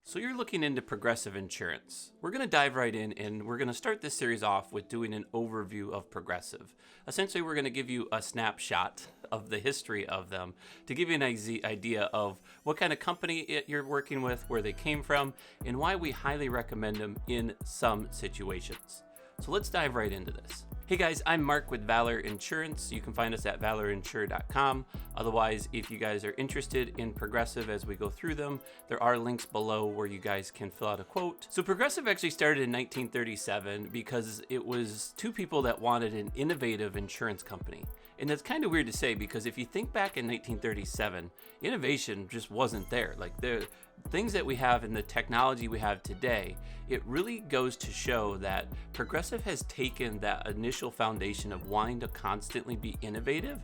So you're looking into Progressive Insurance. We're going to dive right in and we're going to start this series off with doing an overview of Progressive. Essentially, we're going to give you a snapshot of the history of them to give you an idea of what kind of company you're working with, where they came from, and why we highly recommend them in some situations. So let's dive right into this. Hey guys, I'm Mark with Valor Insurance. You can find us at valorinsure.com. Otherwise, if you guys are interested in Progressive as we go through them, there are links below where you guys can fill out a quote. So Progressive actually started in 1937 because it was two people that wanted an innovative insurance company. And that's kind of weird to say because if you think back in 1937, innovation just wasn't there. Like the things that we have and the technology we have today, it really goes to show that Progressive has taken that initial foundation of wanting to constantly be innovative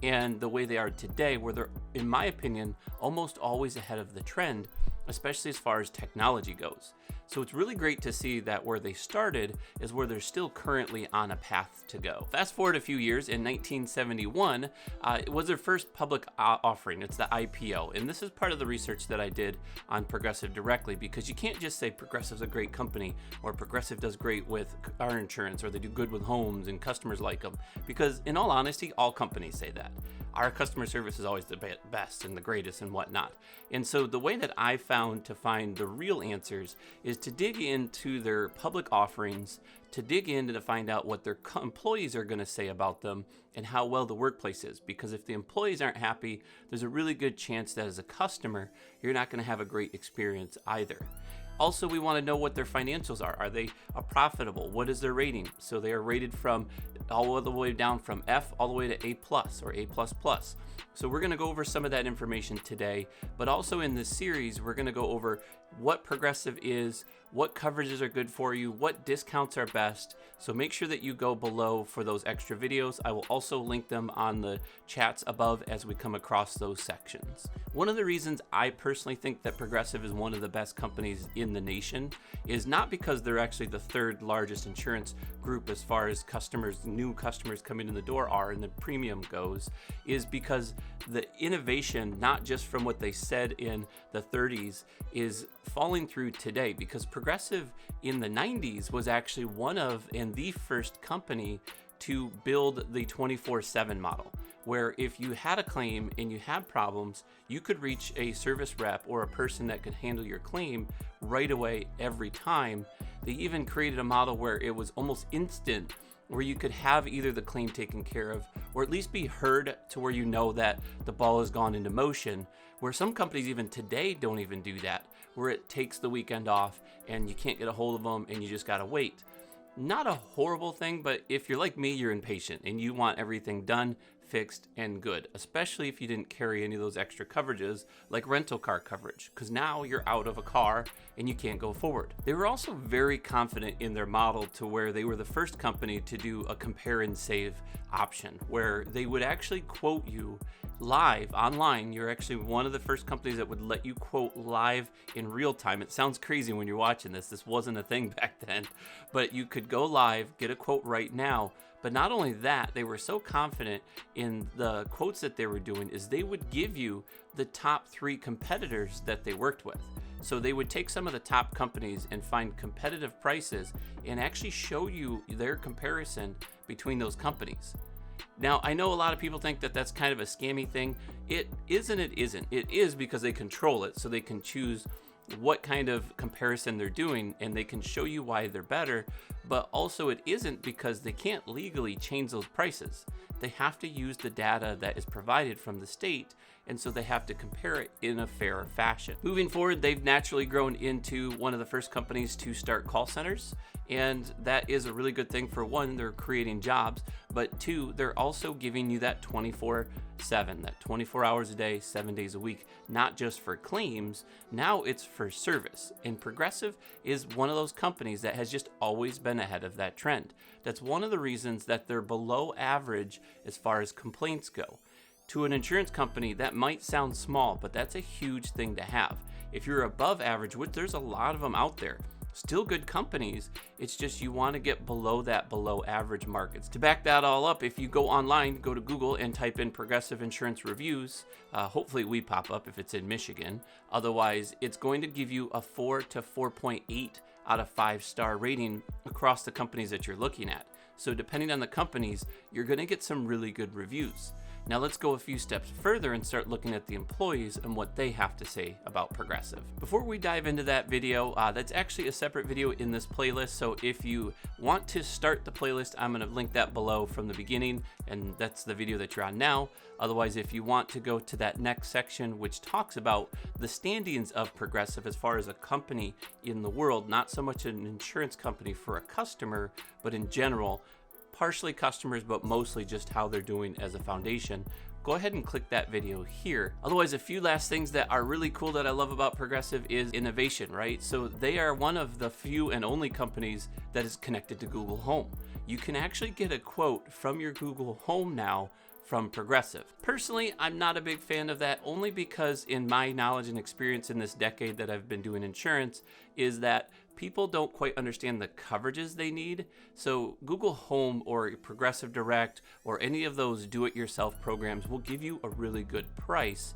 and the way they are today, where they're, in my opinion, almost always ahead of the trend, especially as far as technology goes. So it's really great to see that where they started is where they're still currently on a path to go. Fast forward a few years, in 1971, it was their first public offering. It's the IPO. And this is part of the research that I did on Progressive directly, because you can't just say Progressive's a great company or Progressive does great with car insurance or they do good with homes and customers like them. Because in all honesty, all companies say that. Our customer service is always the best and the greatest and whatnot. And so the way that I found to find the real answers is to dig into their public offerings, to dig in to find out what their employees are going to say about them and how well the workplace is. Because if the employees aren't happy, there's a really good chance that as a customer, you're not going to have a great experience either. Also, we want to know what their financials are. Are they profitable? What is their rating? So they are rated from all the way down from F all the way to A+ or A++. So we're going to go over some of that information today, but also in this series, we're going to go over what Progressive is, what coverages are good for you, what discounts are best. So make sure that you go below for those extra videos. I will also link them on the chats above as we come across those sections. One of the reasons I personally think that Progressive is one of the best companies in the nation is not because they're actually the third largest insurance group as far as new customers coming in the door are and the premium goes, is because the innovation, not just from what they said in the 30s, is falling through today, because Progressive in the 90s was actually one of and the first company to build the 24/7 model, where if you had a claim and you had problems, you could reach a service rep or a person that could handle your claim right away every time. They even created a model where it was almost instant, where you could have either the claim taken care of or at least be heard to where you know that the ball has gone into motion, where some companies even today don't even do that, where it takes the weekend off and you can't get a hold of them and you just gotta wait. Not a horrible thing, but if you're like me, you're impatient and you want everything done, fixed, and good, especially if you didn't carry any of those extra coverages like rental car coverage, because now you're out of a car and you can't go forward. They were also very confident in their model to where they were the first company to do a compare and save option, where they would actually quote you live online. You're actually one of the first companies that would let you quote live in real time. It sounds crazy when you're watching this. This wasn't a thing back then, but you could go live, get a quote right now. But not only that, they were so confident in the quotes that they were doing is they would give you the top 3 competitors that they worked with. So they would take some of the top companies and find competitive prices and actually show you their comparison between those companies. Now, I know a lot of people think that that's kind of a scammy thing. It isn't. It is because they control it, so they can choose what kind of comparison they're doing and they can show you why they're better, but also it isn't because they can't legally change those prices. They have to use the data that is provided from the state, and so they have to compare it in a fair fashion. Moving forward, they've naturally grown into one of the first companies to start call centers, and that is a really good thing. For one, they're creating jobs, but two, they're also giving you that 24/7, that 24 hours a day, 7 days a week, not just for claims. Now it's for service. And Progressive is one of those companies that has just always been ahead of that trend. That's one of the reasons that they're below average as far as complaints go. To an insurance company, that might sound small, but that's a huge thing to have. If you're above average, which there's a lot of them out there, Still good companies, it's just you want to get below average markets. To back that all up, if you go online, go to Google and type in Progressive Insurance Reviews, hopefully we pop up if it's in Michigan. Otherwise, it's going to give you a 4 to 4.8 out of 5-star rating across the companies that you're looking at. So depending on the companies, you're going to get some really good reviews. Now let's go a few steps further and start looking at the employees and what they have to say about Progressive. Before we dive into that video, that's actually a separate video in this playlist. So if you want to start the playlist, I'm going to link that below from the beginning, and that's the video that you're on now. Otherwise, if you want to go to that next section, which talks about the standings of Progressive as far as a company in the world, not so much an insurance company for a customer, but in general, partially customers, but mostly just how they're doing as a foundation, go ahead and click that video here. Otherwise, a few last things that are really cool that I love about Progressive is innovation, right? So they are one of the few and only companies that is connected to Google Home. You can actually get a quote from your Google Home now from Progressive. Personally, I'm not a big fan of that, only because in my knowledge and experience in this decade that I've been doing insurance is that people don't quite understand the coverages they need. So Google Home or Progressive Direct or any of those do-it-yourself programs will give you a really good price,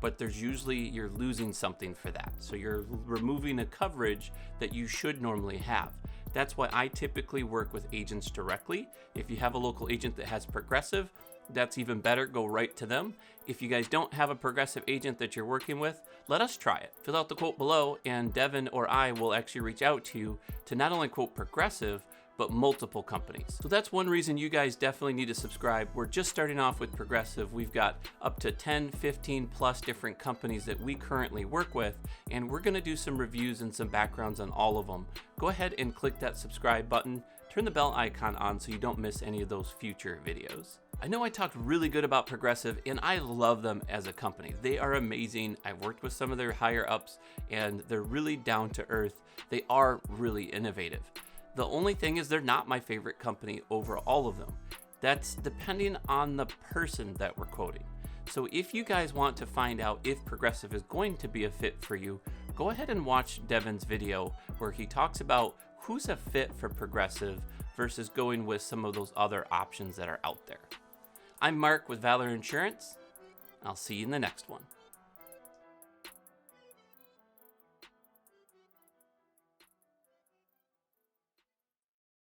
but there's usually you're losing something for that. So you're removing a coverage that you should normally have. That's why I typically work with agents directly. If you have a local agent that has Progressive, that's even better. Go right to them. If you guys don't have a Progressive agent that you're working with, let us try it. Fill out the quote below, and Devin or I will actually reach out to you to not only quote Progressive, but multiple companies. So that's one reason you guys definitely need to subscribe. We're just starting off with Progressive. We've got up to 10, 15 plus different companies that we currently work with, and we're gonna do some reviews and some backgrounds on all of them. Go ahead and click that subscribe button. Turn the bell icon on so you don't miss any of those future videos. I know I talked really good about Progressive, and I love them as a company. They are amazing. I've worked with some of their higher ups, and they're really down to earth. They are really innovative. The only thing is they're not my favorite company over all of them. That's depending on the person that we're quoting. So if you guys want to find out if Progressive is going to be a fit for you, go ahead and watch Devin's video where he talks about who's a fit for Progressive versus going with some of those other options that are out there. I'm Mark with Valor Insurance. I'll see you in the next one.